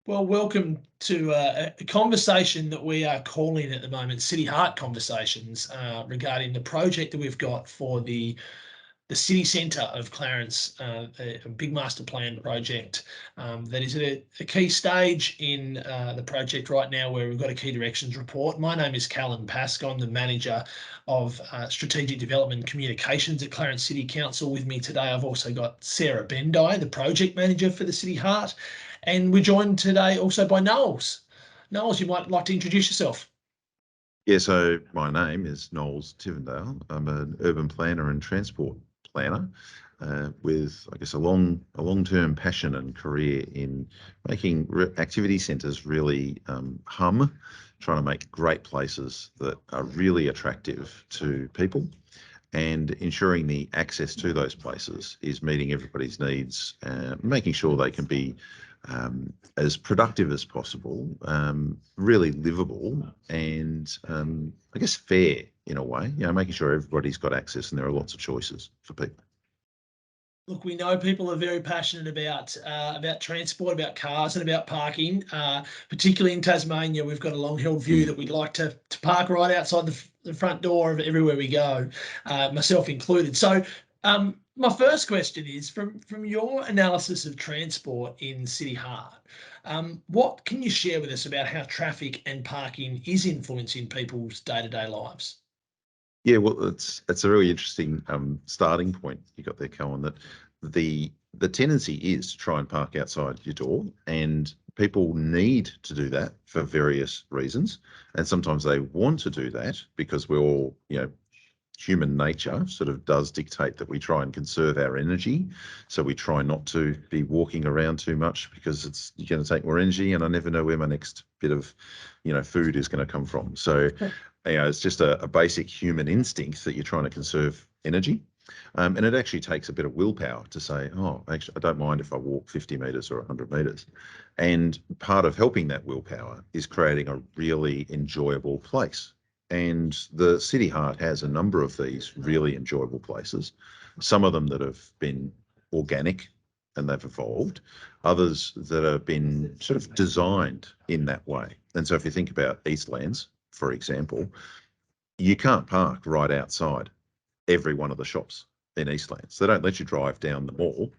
Well, welcome to a conversation that we are calling at the moment City Heart Conversations regarding the project that we've got for the city centre of Clarence, a big master plan project that is at a key stage in the project right now where we've got a key directions report. My name is Callan Pask. I'm the manager of strategic development and communications at Clarence City Council. With me today, I've also got Sarah Bendai, the project manager for the City Heart. And we're joined today also by Knowles. Knowles, you might like to introduce yourself. Yeah, so my name is Knowles Tivendale. I'm an urban planner and transport planner with, I guess, a long-term passion and career in making activity centres really hum, trying to make great places that are really attractive to people, and ensuring the access to those places is meeting everybody's needs, making sure they can be as productive as possible, really livable, and I guess fair in a way. Making sure everybody's got access and there are lots of choices for people. Look, we know people are very passionate about transport, about cars, and about parking. Particularly in Tasmania, we've got a long-held view that we'd like to park right outside the front door of everywhere we go, myself included. So, my first question is, from your analysis of transport in City Heart, what can you share with us about how traffic and parking is influencing people's day-to-day lives? Yeah, well, it's a really interesting starting point you got there, Cohen. That the tendency is to try and park outside your door, and people need to do that for various reasons. And sometimes they want to do that because we're all, human nature sort of does dictate that we try and conserve our energy. So we try not to be walking around too much because it's going to take more energy, and I never know where my next bit of, food is going to come from. So, it's just a basic human instinct that you're trying to conserve energy. And it actually takes a bit of willpower to say, oh, actually, I don't mind if I walk 50 metres or 100 metres. And part of helping that willpower is creating a really enjoyable place. And the City Heart has a number of these really enjoyable places, some of them that have been organic and they've evolved, others that have been sort of designed in that way. And so if you think about Eastlands, for example, you can't park right outside every one of the shops in Eastlands. They don't let you drive down the mall.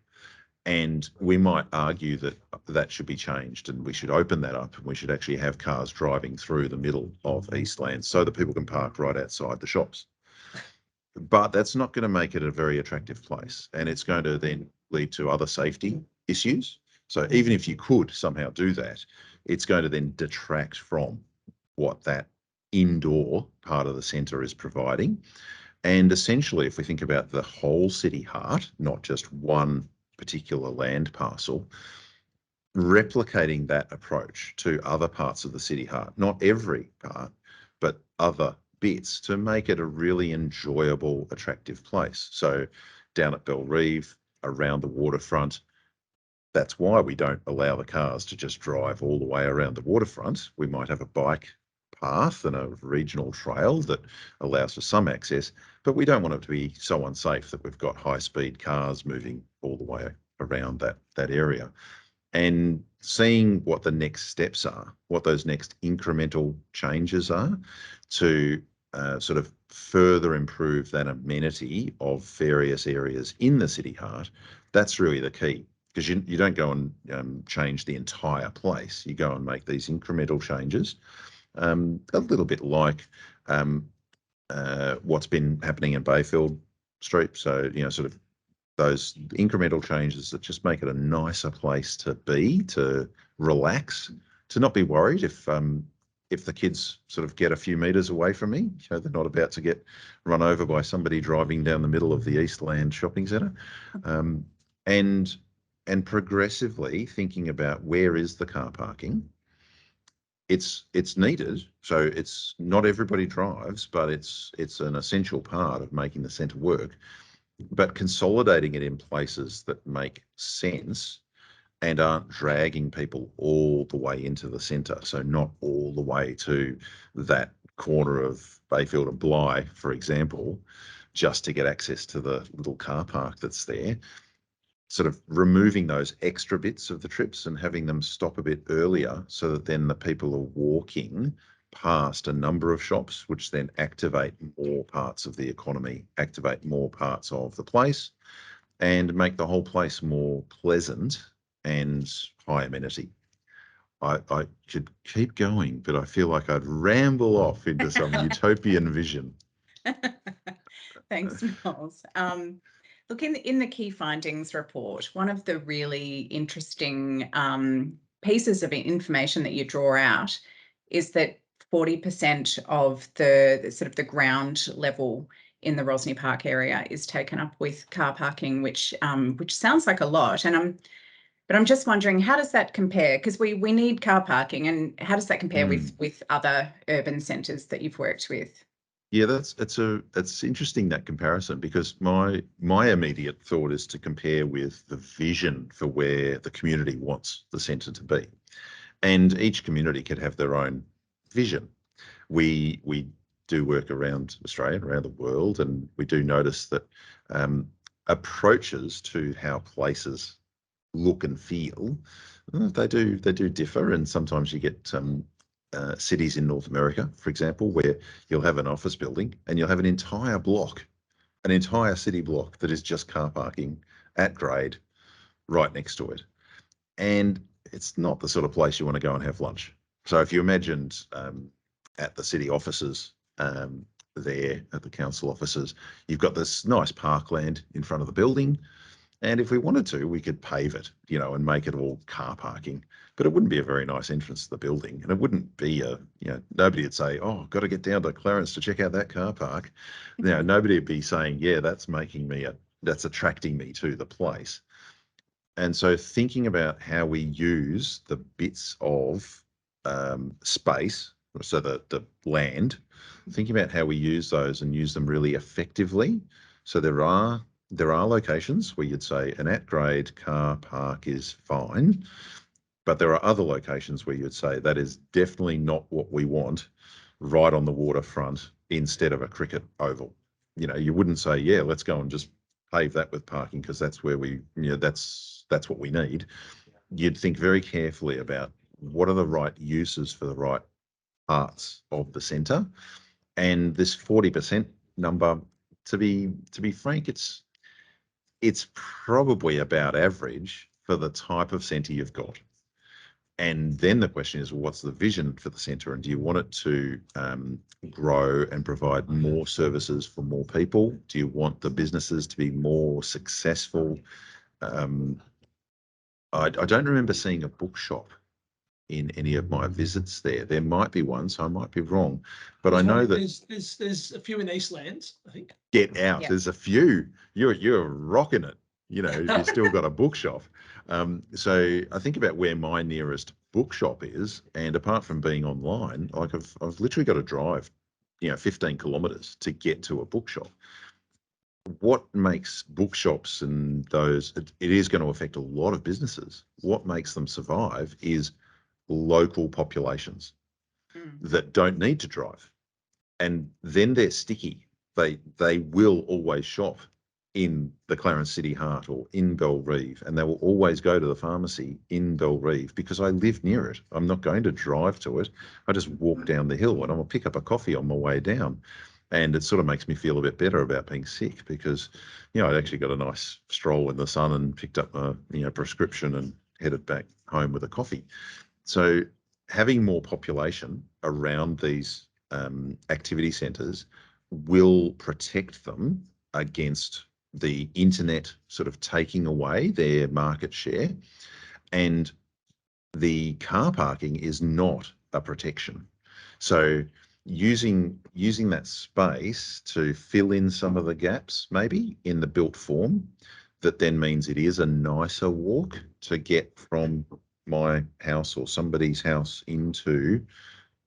And we might argue that that should be changed and we should open that up and we should actually have cars driving through the middle of Eastlands so that people can park right outside the shops. But that's not going to make it a very attractive place. And it's going to then lead to other safety issues. So even if you could somehow do that, it's going to then detract from what that indoor part of the centre is providing. And essentially, if we think about the whole City Heart, not just one particular land parcel, replicating that approach to other parts of the City Heart, not every part, but other bits, to make it a really enjoyable, attractive place. So down at Bellerive, around the waterfront, that's why we don't allow the cars to just drive all the way around the waterfront. We might have a bike path and a regional trail that allows for some access, but we don't want it to be so unsafe that we've got high-speed cars moving all the way around that area. And seeing what the next steps are, what those next incremental changes are to sort of further improve that amenity of various areas in the City Heart, that's really the key. Because you don't go and change the entire place. You go and make these incremental changes, a little bit like what's been happening in Bayfield Street. So, sort of those incremental changes that just make it a nicer place to be, to relax, to not be worried if the kids sort of get a few metres away from me, they're not about to get run over by somebody driving down the middle of the Eastland shopping centre. And progressively thinking about where is the car parking. It's needed, so it's not everybody drives, but it's an essential part of making the centre work. But consolidating it in places that make sense and aren't dragging people all the way into the centre. So not all the way to that corner of Bayfield and Bligh, for example, just to get access to the little car park that's there. sort of removing those extra bits of the trips and having them stop a bit earlier so that then the people are walking past a number of shops, which then activate more parts of the economy, activate more parts of the place, and make the whole place more pleasant and high amenity. I could keep going, but I feel like I'd ramble off into some utopian vision. Thanks, Knowles. Look, in the key findings report, one of the really interesting pieces of information that you draw out is that 40% of the sort of the ground level in the Rosny Park area is taken up with car parking, which sounds like a lot. But I'm just wondering, how does that compare? Because we need car parking, and how does that compare with other urban centres that you've worked with? Yeah, it's interesting, that comparison, because my immediate thought is to compare with the vision for where the community wants the centre to be, and each community could have their own vision. We do work around Australia, around the world, and we do notice that approaches to how places look and feel, they do differ, and sometimes you get cities in North America, for example, where you'll have an office building and you'll have an entire block, an entire city block that is just car parking at grade right next to it. And it's not the sort of place you want to go and have lunch. So if you imagined at the city offices, there at the council offices, you've got this nice parkland in front of the building. And if we wanted to, we could pave it, and make it all car parking, but it wouldn't be a very nice entrance to the building. And it wouldn't be nobody would say, oh, got to get down to Clarence to check out that car park. Nobody would be saying, yeah, that's attracting me to the place. And so thinking about how we use the bits of space, so the land, thinking about how we use those and use them really effectively. So there are locations where you'd say an at-grade car park is fine, but there are other locations where you'd say that is definitely not what we want right on the waterfront instead of a cricket oval. You wouldn't say, yeah, let's go and just pave that with parking because that's where that's what we need. You'd think very carefully about what are the right uses for the right parts of the centre. And this 40% number, to be frank, it's probably about average for the type of centre you've got. And then the question is, well, what's the vision for the centre? And do you want it to grow and provide more services for more people? Do you want the businesses to be more successful? I don't remember seeing a bookshop in any of my visits there. There might be one, so I might be wrong. But I know that there's a few in Eastlands, I think. Get out. Yep. There's a few. You're rocking it. If you've still got a bookshop. So I think about where my nearest bookshop is, and apart from being online, like I've literally got to drive, 15 kilometres to get to a bookshop. What makes bookshops and those, it is going to affect a lot of businesses. What makes them survive is local populations that don't need to drive, and then they're sticky. They will always shop in the Clarence City Heart or in Bellerive, and they will always go to the pharmacy in Bellerive because I live near it. I'm not going to drive to it. I just walk down the hill and I'll pick up a coffee on my way down. And it sort of makes me feel a bit better about being sick because, I'd actually got a nice stroll in the sun and picked up a prescription and headed back home with a coffee. So having more population around these activity centres will protect them against the internet sort of taking away their market share. And the car parking is not a protection. So using that space to fill in some of the gaps, maybe in the built form, that then means it is a nicer walk to get from my house or somebody's house into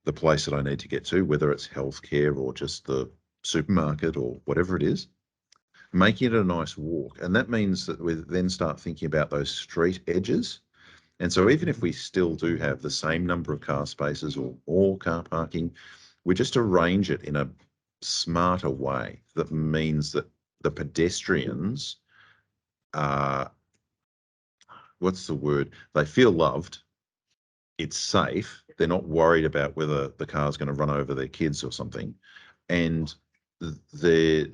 the place that I need to get to, whether it's healthcare or just the supermarket or whatever it is, making it a nice walk. And that means that we then start thinking about those street edges. And so even if we still do have the same number of car spaces or more car parking, we just arrange it in a smarter way that means that the pedestrians are what's the word? They feel loved. It's safe. They're not worried about whether the car's going to run over their kids or something, and they're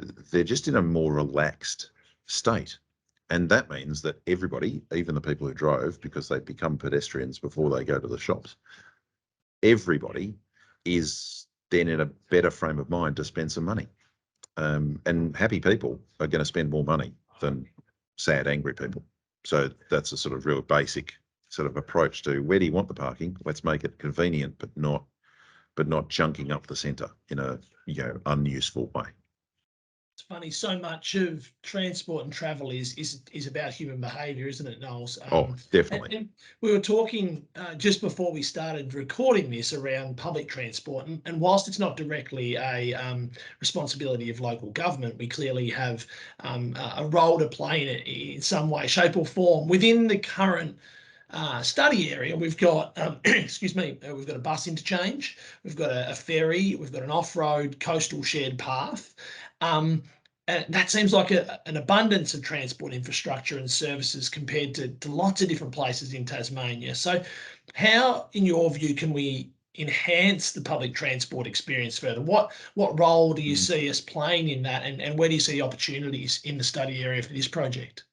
just in a more relaxed state. And that means that everybody, even the people who drove, because they become pedestrians before they go to the shops, everybody is then in a better frame of mind to spend some money. And happy people are going to spend more money than sad, angry people. So that's a sort of real basic sort of approach to where do you want the parking? Let's make it convenient, but not junking up the centre in a unuseful way. It's funny, so much of transport and travel is about human behaviour, isn't it, Knowles? Definitely. And we were talking just before we started recording this around public transport, and whilst it's not directly a responsibility of local government, we clearly have a role to play in it in some way, shape, or form. Within the current study area, we've got excuse me, we've got a bus interchange, we've got a ferry, we've got an off-road coastal shared path. And that seems like an abundance of transport infrastructure and services compared to lots of different places in Tasmania. So how, in your view, can we enhance the public transport experience further? What role do you see us playing in that, and where do you see opportunities in the study area for this project?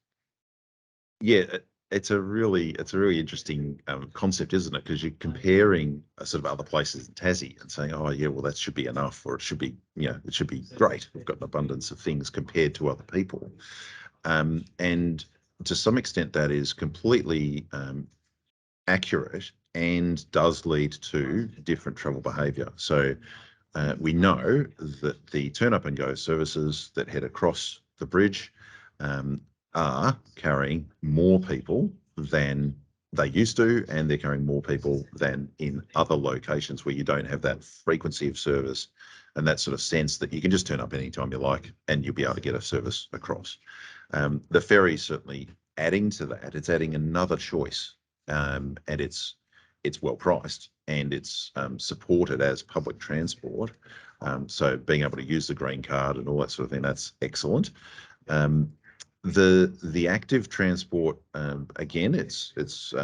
Yeah, it's a really interesting concept, isn't it? Because you're comparing sort of other places in Tassie and saying, oh yeah, well that should be enough, or it should be, it should be great. We've got an abundance of things compared to other people, and to some extent that is completely accurate and does lead to different travel behaviour. So we know that the turn up and go services that head across the bridge are carrying more people than they used to, and they're carrying more people than in other locations where you don't have that frequency of service and that sort of sense that you can just turn up anytime you like and you'll be able to get a service across. The ferry is certainly adding to that. It's adding another choice, and it's well priced, and it's supported as public transport. So being able to use the green card and all that sort of thing, that's excellent. The active transport, again, it's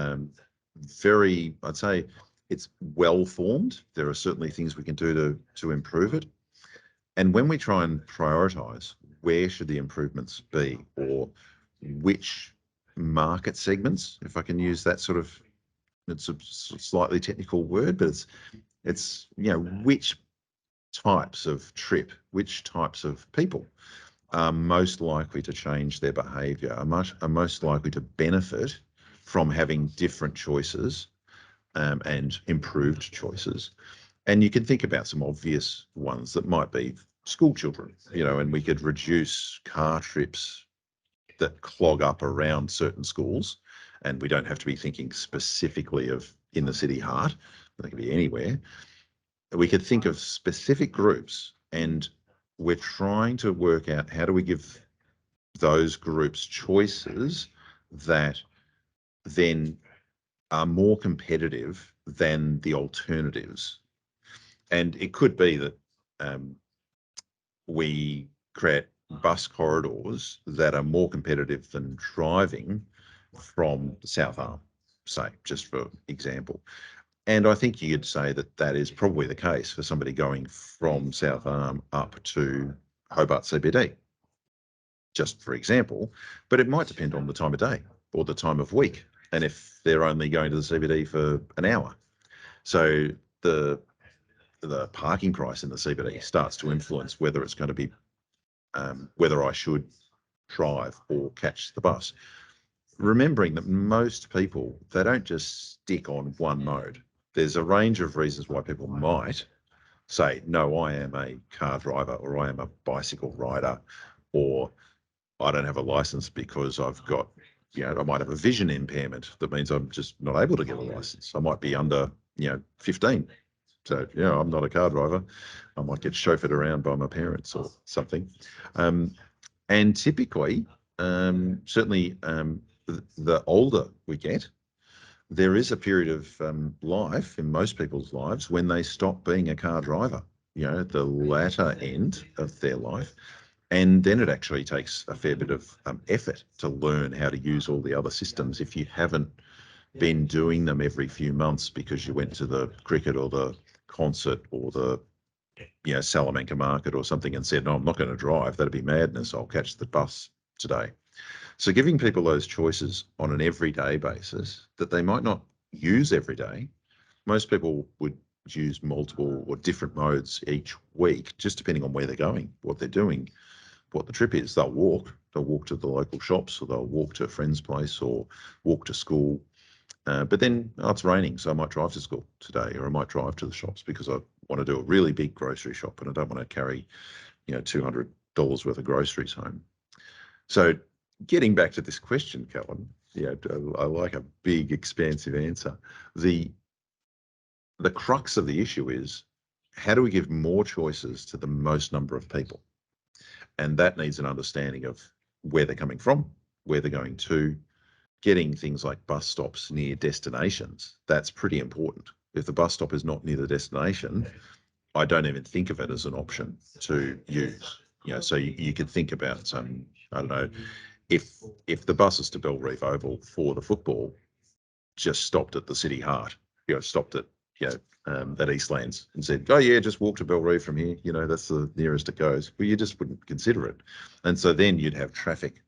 very, I'd say it's well formed. There are certainly things we can do to improve it. And when we try and prioritise where should the improvements be, or which market segments, if I can use that sort of, it's a slightly technical word, but it's which types of trip, which types of people are most likely to change their behaviour, are most likely to benefit from having different choices and improved choices. And you can think about some obvious ones that might be school children, and we could reduce car trips that clog up around certain schools. And we don't have to be thinking specifically of in the city heart, it can be anywhere. We could think of specific groups, and we're trying to work out how do we give those groups choices that then are more competitive than the alternatives. And it could be that we create bus corridors that are more competitive than driving from the South Arm, say, just for example. And I think you'd say that that is probably the case for somebody going from South Arm up to Hobart CBD, just for example. But it might depend on the time of day or the time of week, and if they're only going to the CBD for an hour. So the parking price in the CBD starts to influence whether it's going to be whether I should drive or catch the bus. Remembering that most people, they don't just stick on one mode. There's a range of reasons why people might say, no, I am a car driver, or I am a bicycle rider, or I don't have a license because I've got, I might have a vision impairment. That means I'm just not able to get a license. I might be under, 15. So, I'm not a car driver. I might get chauffeured around by my parents or something. And typically, certainly the older we get, there is a period of life in most people's lives when they stop being a car driver, the latter end of their life. And then it actually takes a fair bit of effort to learn how to use all the other systems if you haven't been doing them every few months because you went to the cricket or the concert or the Salamanca market or something and said, no, I'm not going to drive. That'd be madness. I'll catch the bus today. So giving people those choices on an everyday basis that they might not use every day. Most people would use multiple or different modes each week, just depending on where they're going, what they're doing, what the trip is. They'll walk to the local shops, or they'll walk to a friend's place, or walk to school. But then it's raining, so I might drive to school today, or I might drive to the shops because I want to do a really big grocery shop and I don't want to carry, $200 worth of groceries home. So getting back to this question, Callum, I like a big, expansive answer. The crux of the issue is, how do we give more choices to the most number of people? And that needs an understanding of where they're coming from, where they're going to, getting things like bus stops near destinations. That's pretty important. If the bus stop is not near the destination, I don't even think of it as an option to use. So you could think about, I don't know, if the buses to Bellreef Oval for the football just stopped at the city heart, stopped at at Eastlands and said, oh yeah, just walk to Bellreef from here, that's the nearest it goes. Well, you just wouldn't consider it. And so then you'd have traffic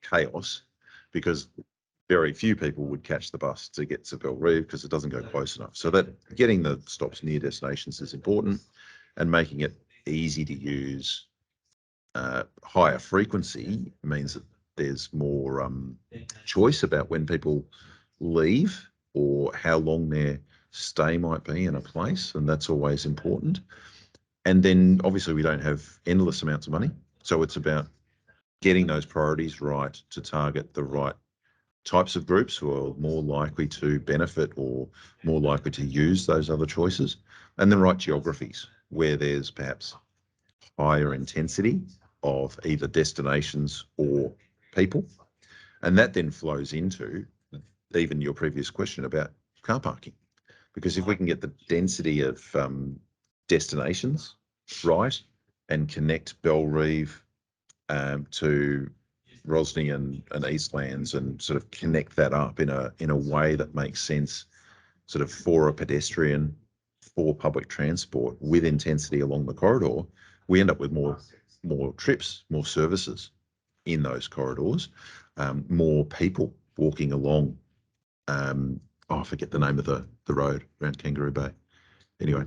chaos because very few people would catch the bus to get to Bellreef because it doesn't go close enough. So that getting the stops near destinations is important, and making it easy to use. Higher frequency means that there's more choice about when people leave or how long their stay might be in a place, and that's always important. And then obviously we don't have endless amounts of money, so it's about getting those priorities right to target the right types of groups who are more likely to benefit or more likely to use those other choices, and the right geographies where there's perhaps higher intensity of either destinations or people. And that then flows into even your previous question about car parking, because if we can get the density of destinations right and connect Bellreef to Rosny and Eastlands, and sort of connect that up in a way that makes sense, sort of for a pedestrian, for public transport, with intensity along the corridor, we end up with more trips, more services in those corridors, more people walking along. I forget the name of the road around Kangaroo Bay. Anyway,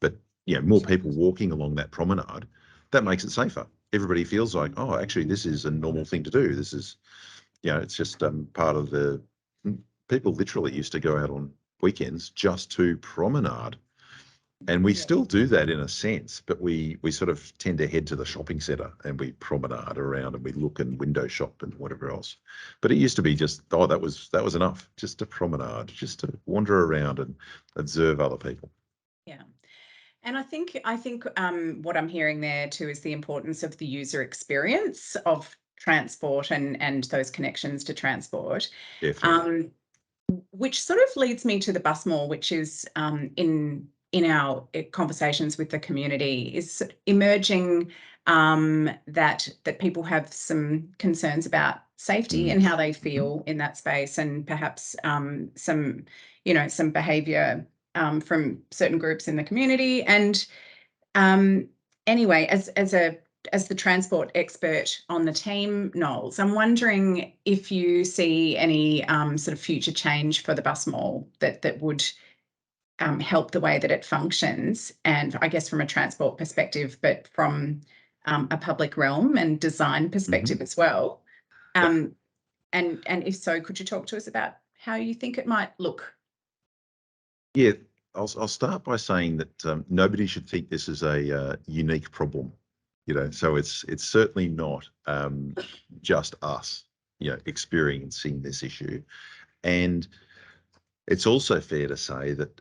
but more people walking along that promenade, that makes it safer. Everybody feels like, oh, actually, this is a normal thing to do. This is, it's just part of the. People literally used to go out on weekends just to promenade, and we still do that in a sense, but we sort of tend to head to the shopping centre and we promenade around and we look and window shop and whatever else. But it used to be just, oh, that was enough, just to promenade, just to wander around and observe other people. Yeah. And I think what I'm hearing there too is the importance of the user experience of transport and those connections to transport. Definitely. Which sort of leads me to the bus mall, which is in our conversations with the community, is emerging that people have some concerns about safety and how they feel in that space, and perhaps some behaviour from certain groups in the community. And anyway, as the transport expert on the team, Knowles, I'm wondering if you see any sort of future change for the bus mall that would help the way that it functions, and I guess from a transport perspective, but from a public realm and design perspective as well. And if so, could you talk to us about how you think it might look? Yeah, I'll start by saying that nobody should think this is a unique problem. So it's certainly not just us, experiencing this issue. And it's also fair to say that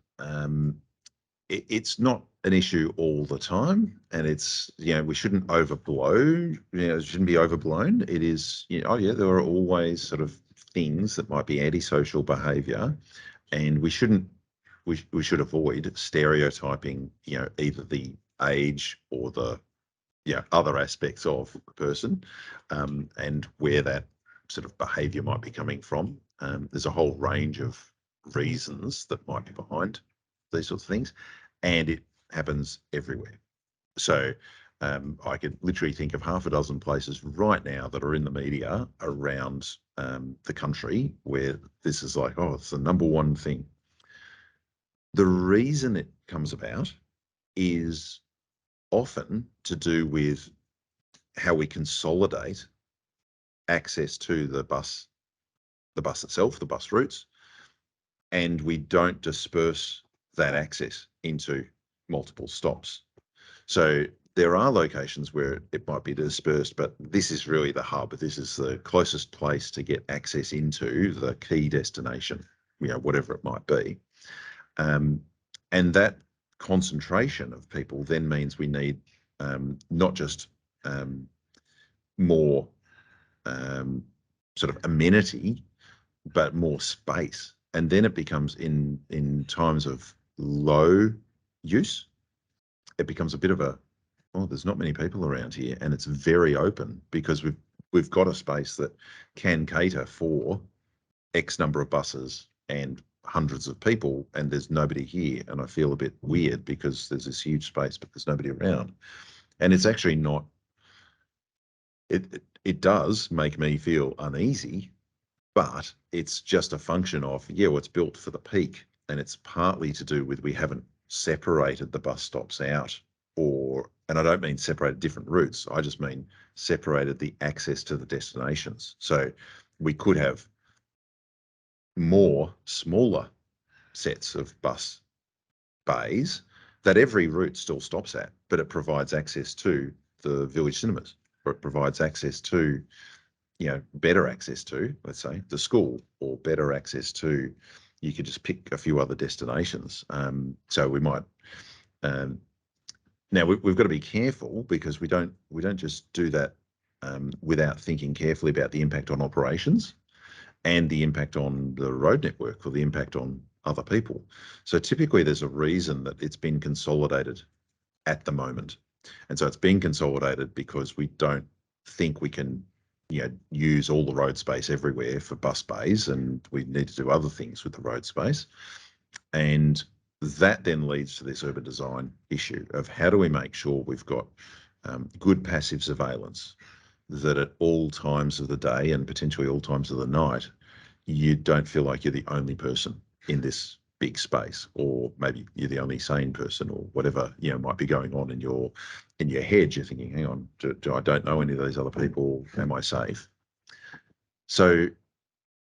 it's not an issue all the time, and it's, we shouldn't overblow, it shouldn't be overblown. It is, oh yeah, there are always sort of things that might be antisocial behaviour, and we should avoid stereotyping, either the age or the other aspects of the person, and where that sort of behaviour might be coming from. There's a whole range of reasons that might be behind these sorts of things, and it happens everywhere. So I could literally think of half a dozen places right now that are in the media around the country where this is like, oh, it's the number one thing. The reason it comes about is often to do with how we consolidate access to the bus itself, the bus routes, and we don't disperse that access into multiple stops. So there are locations where it might be dispersed, but this is really the hub. This is the closest place to get access into the key destination, whatever it might be. And that concentration of people then means we need not just more sort of amenity, but more space. And then it becomes in times of low use, it becomes a bit of a, oh, there's not many people around here, and it's very open because we've got a space that can cater for X number of buses and hundreds of people, and there's nobody here, and I feel a bit weird because there's this huge space but there's nobody around. And it's actually not, it does make me feel uneasy, but it's just a function of, well, it's built for the peak, and it's partly to do with we haven't separated the bus stops out, and I don't mean separated different routes, I just mean separated the access to the destinations. So we could have more smaller sets of bus bays that every route still stops at, but it provides access to the village cinemas, or it provides access to, better access to, let's say, the school, or better access to, you could just pick a few other destinations. So we might, now we've got to be careful because we don't just do that without thinking carefully about the impact on operations and the impact on the road network, or the impact on other people. So typically there's a reason that it's been consolidated at the moment. And so it's been consolidated because we don't think we can use all the road space everywhere for bus bays, and we need to do other things with the road space. And that then leads to this urban design issue of how do we make sure we've got good passive surveillance, that at all times of the day and potentially all times of the night, you don't feel like you're the only person in this big space, or maybe you're the only sane person, or whatever might be going on in your head. You're thinking, hang on, I don't know any of those other people, am I safe? So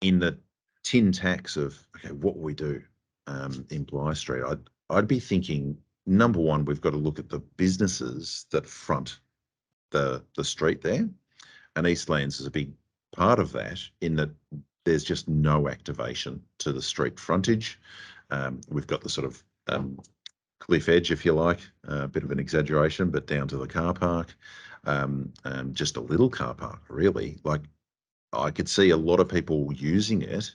in the tin tacks of, okay, what will we do in Bligh Street, I'd be thinking, number one, we've got to look at the businesses that front the street there, and Eastlands is a big part of that, in that there's just no activation to the street frontage. We've got the sort of cliff edge, if you like, a bit of an exaggeration, but down to the car park, just a little car park, really. Like, I could see a lot of people using it,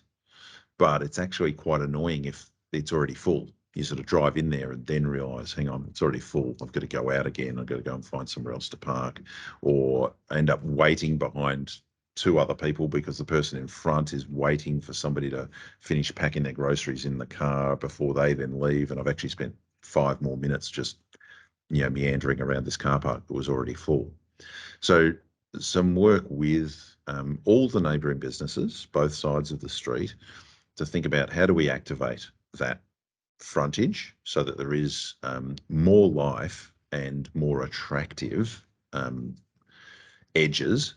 but it's actually quite annoying if it's already full. You sort of drive in there and then realise, hang on, it's already full. I've got to go out again. I've got to go and find somewhere else to park, or end up waiting behind two other people because the person in front is waiting for somebody to finish packing their groceries in the car before they then leave. And I've actually spent 5 more minutes just, meandering around this car park that was already full. So some work with all the neighbouring businesses, both sides of the street, to think about how do we activate that frontage so that there is more life and more attractive edges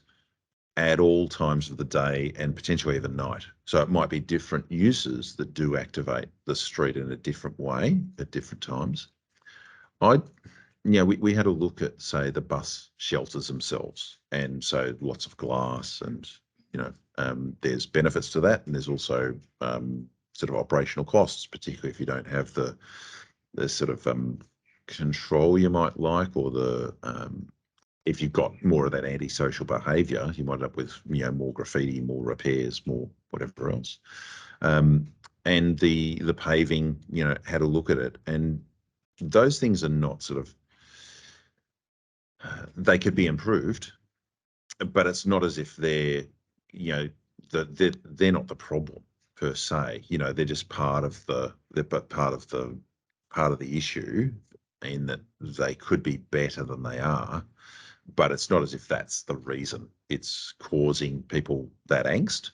at all times of the day, and potentially even night. So it might be different uses that do activate the street in a different way at different times. We had a look at, say, the bus shelters themselves, and so lots of glass, and there's benefits to that, and there's also sort of operational costs, particularly if you don't have the sort of control you might like, or the if you've got more of that antisocial behaviour, you might end up with more graffiti, more repairs, more whatever else. And the paving, had a look at it, and those things are not sort of they could be improved, but it's not as if they're, you know, they're not the problem per se. You know, they're just part of the issue, in that they could be better than they are. But it's not as if that's the reason it's causing people that angst.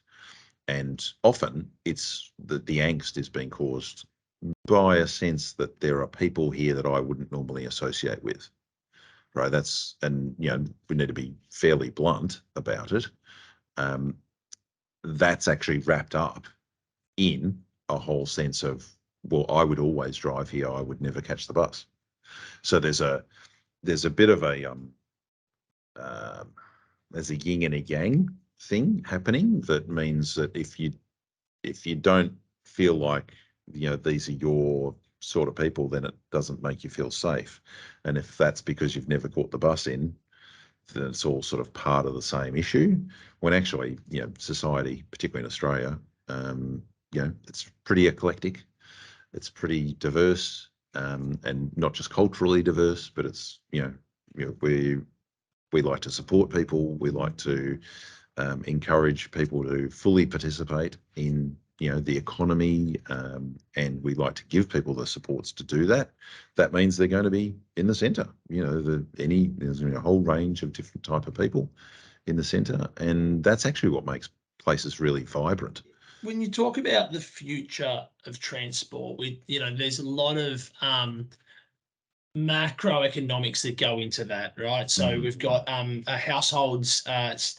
And often it's the angst is being caused by a sense that there are people here that I wouldn't normally associate with. Right. And you know, we need to be fairly blunt about it. That's actually wrapped up in a whole sense of, well, I would always drive here, I would never catch the bus. So there's a bit of a there's a yin and a yang thing happening, that means that if you don't feel like, you know, these are your sort of people, then it doesn't make you feel safe. And if that's because you've never caught the bus in, then it's all sort of part of the same issue, when actually, you know, society, particularly in Australia, you know, it's pretty eclectic, it's pretty diverse, and not just culturally diverse, but it's, you know, we like to support people, we like to encourage people to fully participate in, you know, the economy, and we like to give people the supports to do that. That means they're going to be in the centre. You know, there's a whole range of different type of people in the centre, and that's actually what makes places really vibrant. When you talk about the future of transport, you know, there's a lot of macroeconomics that go into that, right? So we've got households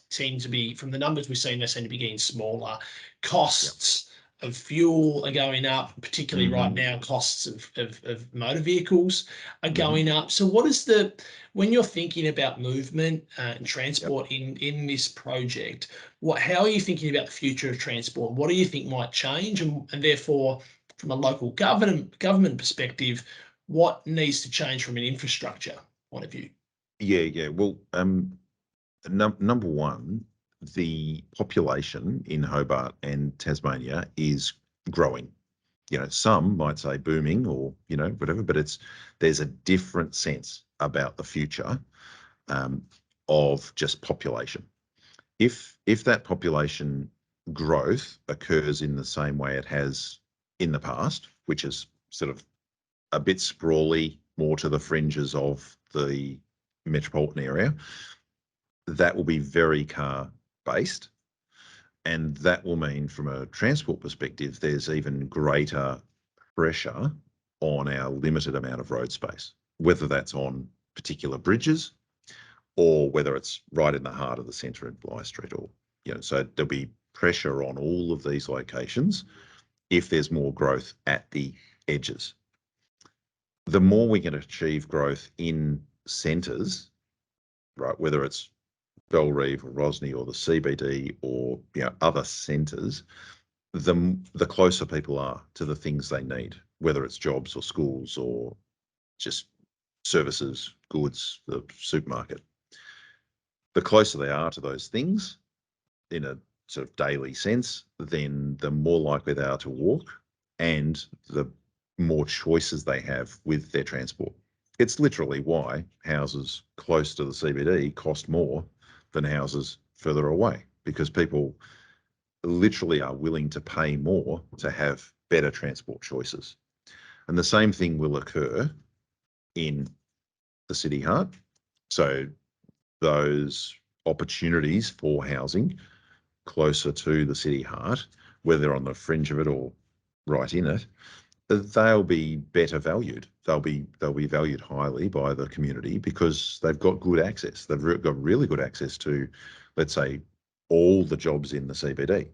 seem to be, from the numbers we've seen, they seem to be getting smaller. Costs of fuel are going up, particularly right now. Costs of motor vehicles are going up. So what is when you're thinking about movement and transport in this project, how are you thinking about the future of transport? What do you think might change, and therefore, from a local government perspective, what needs to change from an infrastructure point of view? Yeah. Well, number one, the population in Hobart and Tasmania is growing. You know, some might say booming, or, you know, whatever, but there's a different sense about the future of just population. If that population growth occurs in the same way it has in the past, which is sort of a bit sprawly, more to the fringes of the metropolitan area, that will be very car based. And that will mean, from a transport perspective, there's even greater pressure on our limited amount of road space, whether that's on particular bridges or whether it's right in the heart of the centre in Bligh Street, or, you know, so there'll be pressure on all of these locations if there's more growth at the edges. The more we can achieve growth in centres, right, whether it's Bellerive or Rosny or the CBD or, you know, other centres, the closer people are to the things they need, whether it's jobs or schools or just services, goods, the supermarket. The closer they are to those things in a sort of daily sense, then the more likely they are to walk, and the more choices they have with their transport. It's literally why houses close to the CBD cost more than houses further away, because people literally are willing to pay more to have better transport choices. And the same thing will occur in the city heart. So those opportunities for housing closer to the city heart, whether on the fringe of it or right in it, they'll be better valued. They'll be valued highly by the community because they've got good access. They've got really good access to, let's say, all the jobs in the CBD,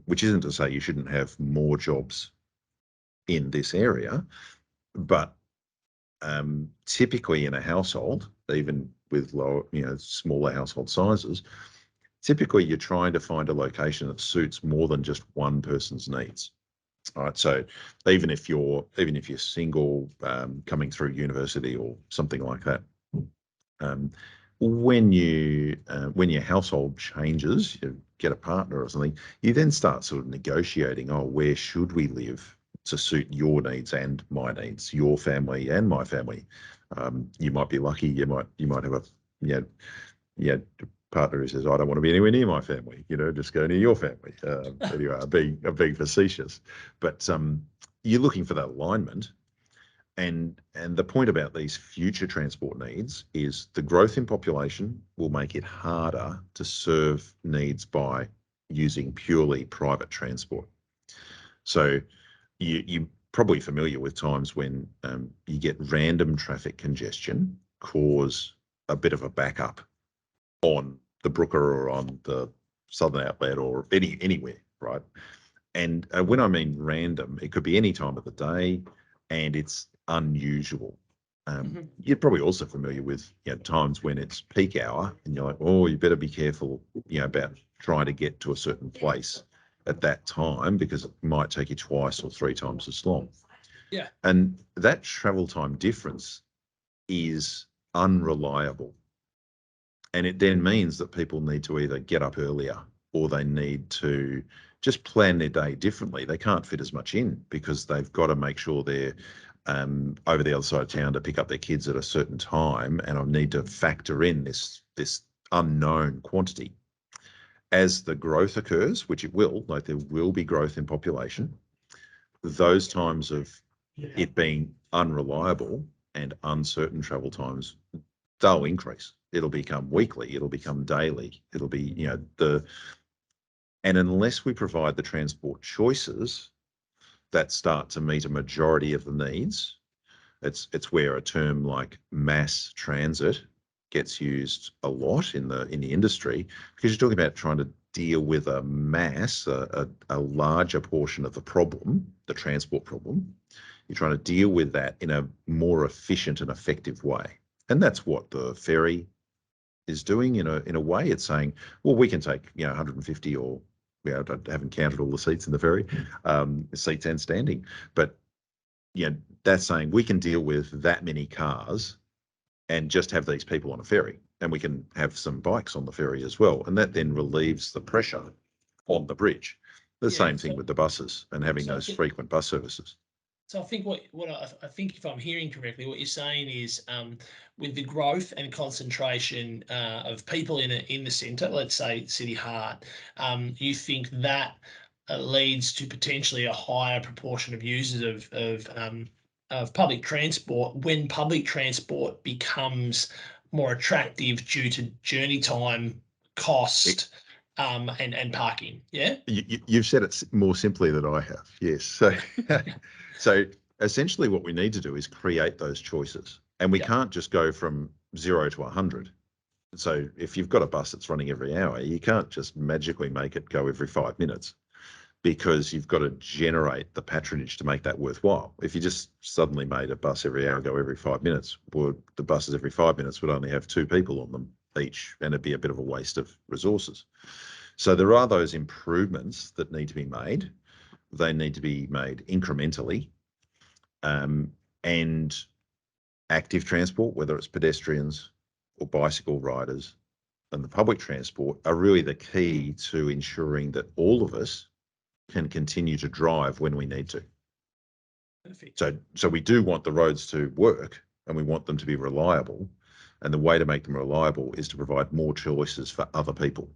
which isn't to say you shouldn't have more jobs in this area, but typically in a household, even with lower, you know, smaller household sizes, typically you're trying to find a location that suits more than just one person's needs. All right, so even if you're single, coming through university or something like that, when your household changes, you get a partner or something, you then start sort of negotiating, oh, where should we live to suit your needs and my needs, your family and my family. You might be lucky. You might have a partner who says, "I don't want to be anywhere near my family. Just go near your family." Anyway, I'm being facetious, but you're looking for that alignment. And the point about these future transport needs is the growth in population will make it harder to serve needs by using purely private transport. So you're probably familiar with times when you get random traffic congestion cause a bit of a backup on the Brooker or on the Southern Outlet or anywhere, right? And when I mean random, it could be any time of the day, and it's unusual. You're probably also familiar with times when it's peak hour, and you're like, "Oh, you better be careful, about trying to get to a certain place at that time because it might take you twice or three times as long." Yeah. And that travel time difference is unreliable. And it then means that people need to either get up earlier or they need to just plan their day differently. They can't fit as much in because they've got to make sure they're over the other side of town to pick up their kids at a certain time, and I need to factor in this unknown quantity. As the growth occurs, which it will, like there will be growth in population, those times of it being unreliable and uncertain travel times, they'll increase. It'll become weekly, it'll become daily, it'll be, and unless we provide the transport choices that start to meet a majority of the needs, it's where a term like mass transit gets used a lot in the industry, because you're talking about trying to deal with a mass, a larger portion of the problem, the transport problem. You're trying to deal with that in a more efficient and effective way. And that's what the ferry is doing in a way. It's saying, well, we can take 150 or I haven't counted all the seats in the ferry, seats and standing, but that's saying we can deal with that many cars and just have these people on a ferry, and we can have some bikes on the ferry as well, and that then relieves the pressure on the bridge. The same thing with the buses and having those frequent bus services. So I think what I think, if I'm hearing correctly, what you're saying is with the growth and concentration of people in the centre, let's say City Heart, you think that leads to potentially a higher proportion of users of public transport when public transport becomes more attractive due to journey time, cost, and parking. Yeah. You've said it more simply than I have. Yes. So essentially what we need to do is create those choices, and we can't just go from 0 to 100. So if you've got a bus that's running every hour, you can't just magically make it go every 5 minutes, because you've got to generate the patronage to make that worthwhile. If you just suddenly made a bus every hour go every 5 minutes, well, the buses every 5 minutes would only have 2 people on them each, and it'd be a bit of a waste of resources. So there are those improvements that need to be made. They need to be made incrementally, and active transport, whether it's pedestrians or bicycle riders, and the public transport are really the key to ensuring that all of us can continue to drive when we need to. Perfect. So we do want the roads to work, and we want them to be reliable. And the way to make them reliable is to provide more choices for other people,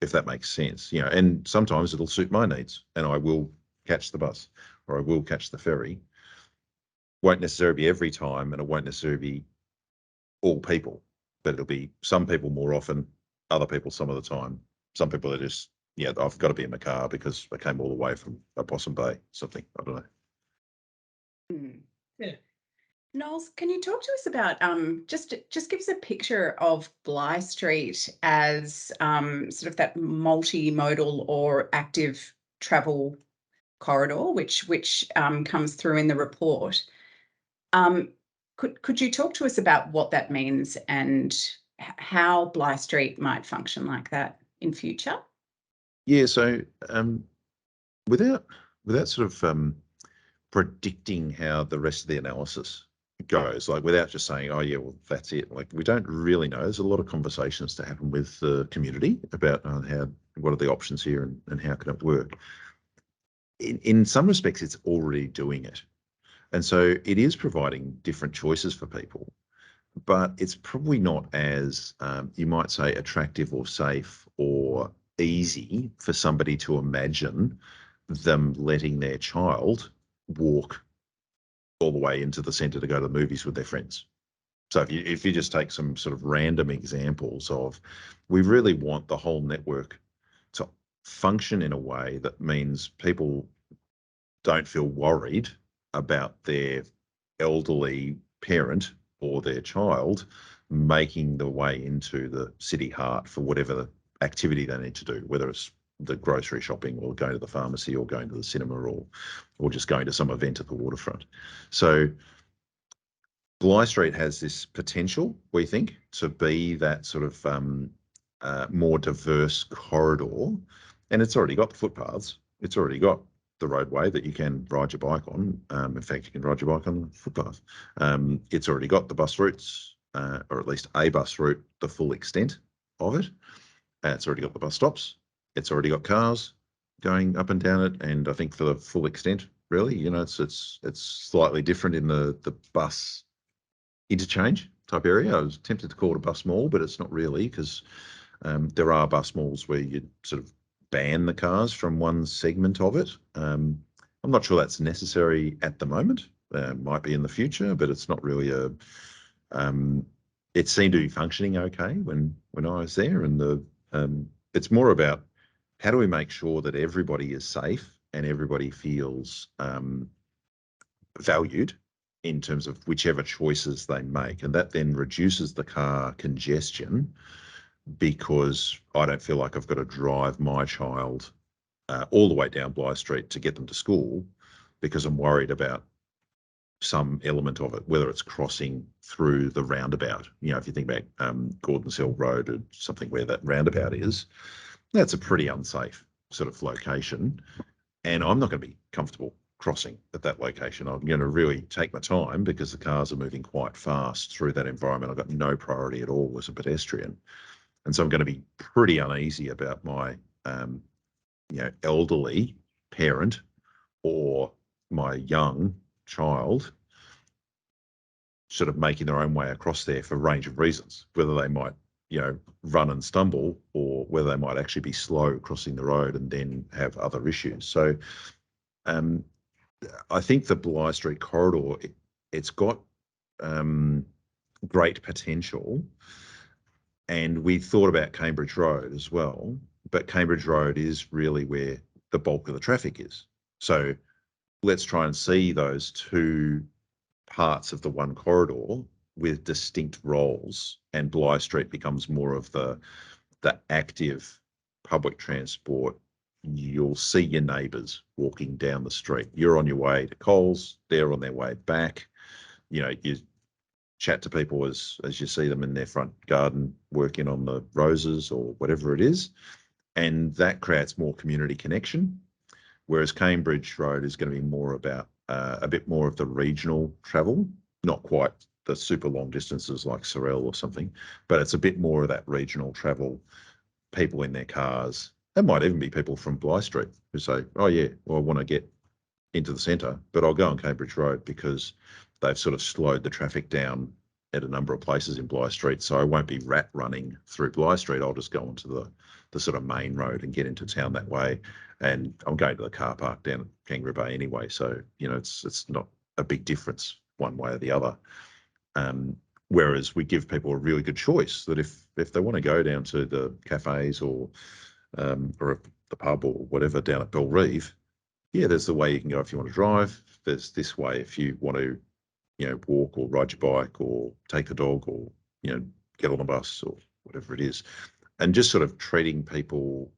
if that makes sense. And sometimes it'll suit my needs, and I will catch the bus or I will catch the ferry. Won't necessarily be every time, and it won't necessarily be all people, but it'll be some people more often, other people some of the time. Some people are just, I've got to be in the car because I came all the way from Possum Bay, something, I don't know. Yeah. Knowles, can you talk to us about just give us a picture of Bligh Street as sort of that multimodal or active travel corridor, which comes through in the report. Could you talk to us about what that means and how Bligh Street might function like that in future? Yeah, so without sort of predicting how the rest of the analysis goes, like without just saying, oh yeah, well that's it. Like we don't really know. There's a lot of conversations to happen with the community about what are the options here and how can it work. in some respects, it's already doing it. And so it is providing different choices for people, but it's probably not as, you might say, attractive or safe or easy for somebody to imagine them letting their child walk all the way into the centre to go to the movies with their friends. So if you just take some sort of random examples of, we really want the whole network to function in a way that means people don't feel worried about their elderly parent or their child making the way into the city heart for whatever activity they need to do, whether it's the grocery shopping or going to the pharmacy or going to the cinema or just going to some event at the waterfront. So Bligh Street has this potential, we think, to be that sort of more diverse corridor, and it's already got the footpaths. It's already got the roadway that you can ride your bike on. In fact, you can ride your bike on the footpath. It's already got the bus routes, or at least a bus route, the full extent of it. It's already got the bus stops. It's already got cars going up and down it, and I think for the full extent, really, it's slightly different in the bus interchange type area. I was tempted to call it a bus mall, but it's not really, because there are bus malls where you sort of ban the cars from one segment of it. I'm not sure that's necessary at the moment. Might be in the future, but it's not really a. It seemed to be functioning okay when I was there, and it's more about how do we make sure that everybody is safe and everybody feels valued in terms of whichever choices they make, and that then reduces the car congestion, because I don't feel like I've got to drive my child all the way down Bligh Street to get them to school, because I'm worried about some element of it, whether it's crossing through the roundabout. If you think about Gordons Hill Road or something where that roundabout is, that's a pretty unsafe sort of location, and I'm not going to be comfortable crossing at that location. I'm going to really take my time because the cars are moving quite fast through that environment. I've got no priority at all as a pedestrian. And so I'm going to be pretty uneasy about my, elderly parent or my young child sort of making their own way across there for a range of reasons, whether they might, run and stumble, or whether they might actually be slow crossing the road and then have other issues. So I think the Bligh Street corridor, it's got great potential. And we thought about Cambridge Road as well, but Cambridge Road is really where the bulk of the traffic is. So let's try and see those two parts of the one corridor with distinct roles, and Bligh Street becomes more of the active public transport. You'll see your neighbours walking down the street. You're on your way to Coles, they're on their way back. You chat to people as you see them in their front garden working on the roses or whatever it is, and that creates more community connection. Whereas Cambridge Road is going to be more about a bit more of the regional travel, not quite the super long distances like Sorel or something, but it's a bit more of that regional travel, people in their cars. There might even be people from Bligh Street who say, oh yeah, well, I want to get into the centre, but I'll go on Cambridge Road because they've sort of slowed the traffic down at a number of places in Bligh Street, so I won't be rat running through Bligh Street. I'll just go onto the sort of main road and get into town that way. And I'm going to the car park down at Kangaroo Bay anyway, so it's not a big difference one way or the other. Whereas we give people a really good choice that if they want to go down to the cafes or the pub or whatever down at Bellreeve, yeah, there's the way you can go if you want to drive. There's this way if you want to, walk or ride your bike or take the dog or, get on a bus or whatever it is. And just sort of treating people,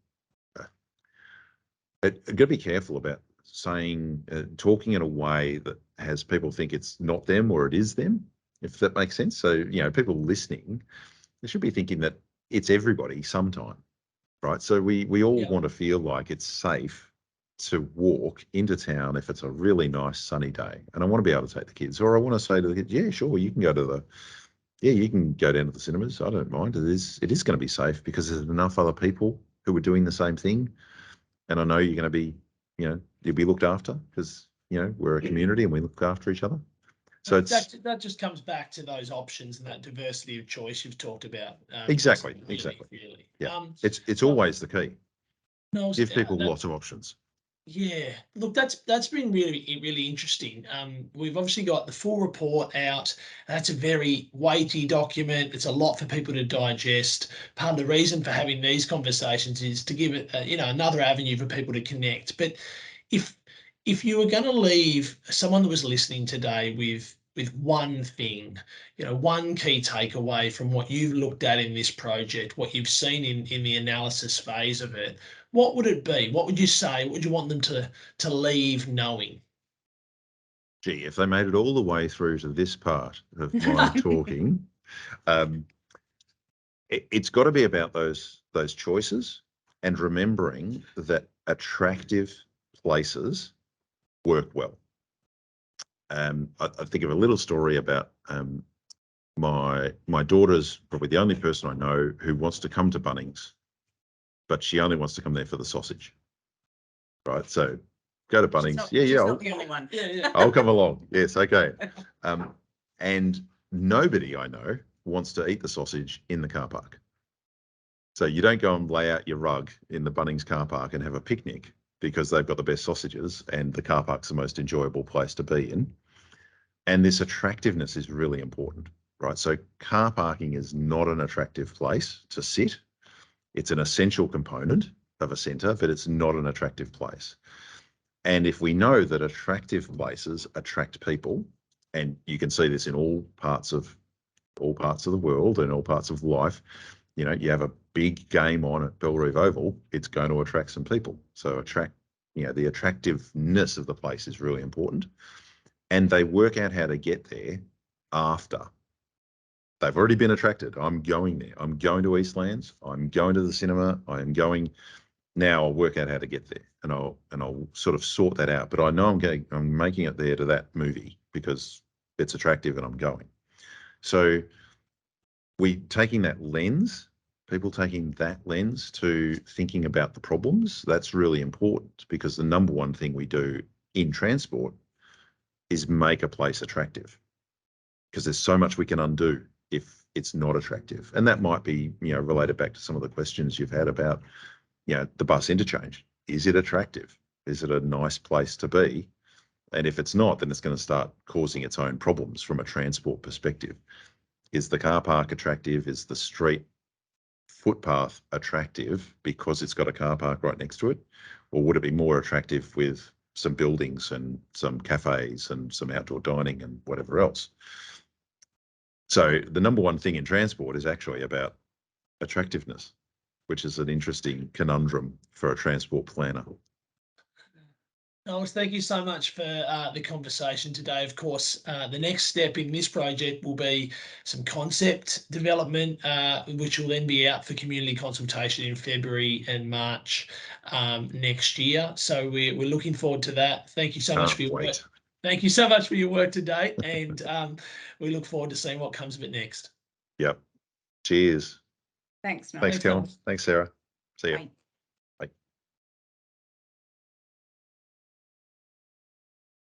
got to be careful about saying, talking in a way that has people think it's not them or it is them, if that makes sense. So, people listening, they should be thinking that it's everybody sometime, right? So we all want to feel like it's safe to walk into town if it's a really nice sunny day, and I want to be able to take the kids, or I want to say to the kids, yeah, sure, you can go to you can go down to the cinemas. I don't mind. It is going to be safe because there's enough other people who are doing the same thing, and I know you're going to be, you'll be looked after because, you know, we're a community and we look after each other. So that just comes back to those options and that diversity of choice you've talked about. Exactly. Really. Yeah, it's always the key. Knowles, Give people lots of options. Yeah, look, that's been really interesting. We've obviously got the full report out. That's a very weighty document. It's a lot for people to digest. Part of the reason for having these conversations is to give it, another avenue for people to connect. But if you were going to leave someone that was listening today with one thing, one key takeaway from what you've looked at in this project, what you've seen in the analysis phase of it, what would it be? What would you say? What would you want them to leave knowing? Gee, if they made it all the way through to this part of my talking, it's got to be about those choices and remembering that attractive places work well. I think of a little story about my daughter's probably the only person I know who wants to come to Bunnings, but she only wants to come there for the sausage. Right, so go to Bunnings. She's not the only one. Yeah. I'll come along. Yes, okay. And nobody I know wants to eat the sausage in the car park. So you don't go and lay out your rug in the Bunnings car park and have a picnic because they've got the best sausages and the car park's the most enjoyable place to be in. And this attractiveness is really important, right? So car parking is not an attractive place to sit. It's an essential component of a centre, but it's not an attractive place. And if we know that attractive places attract people, and you can see this in all parts of the world and all parts of life, you have a big game on at Bellerive Oval, it's going to attract some people. So the attractiveness of the place is really important. And they work out how to get there after they've already been attracted. I'm going there. I'm going to Eastlands. I'm going to the cinema. Now I'll work out how to get there, and I'll sort of sort that out. But I know I'm making it there to that movie because it's attractive and I'm going. So people taking that lens to thinking about the problems, that's really important because the number one thing we do in transport is make a place attractive because there's so much we can undo if it's not attractive. And that might be, related back to some of the questions you've had about, the bus interchange. Is it attractive? Is it a nice place to be? And if it's not, then it's going to start causing its own problems from a transport perspective. Is the car park attractive? Is the street footpath attractive because it's got a car park right next to it? Or would it be more attractive with some buildings and some cafes and some outdoor dining and whatever else? So the number one thing in transport is actually about attractiveness, which is an interesting conundrum for a transport planner. Knowles, thank you so much for the conversation today. Of course, the next step in this project will be some concept development, which will then be out for community consultation in February and March next year. So we're looking forward to that. Thank you so much for your work. Thank you so much for your work today, and we look forward to seeing what comes of it next. Yep. Cheers. Thanks, Knowles. Thanks, Kellen. Thanks, Sarah. See you. Bye.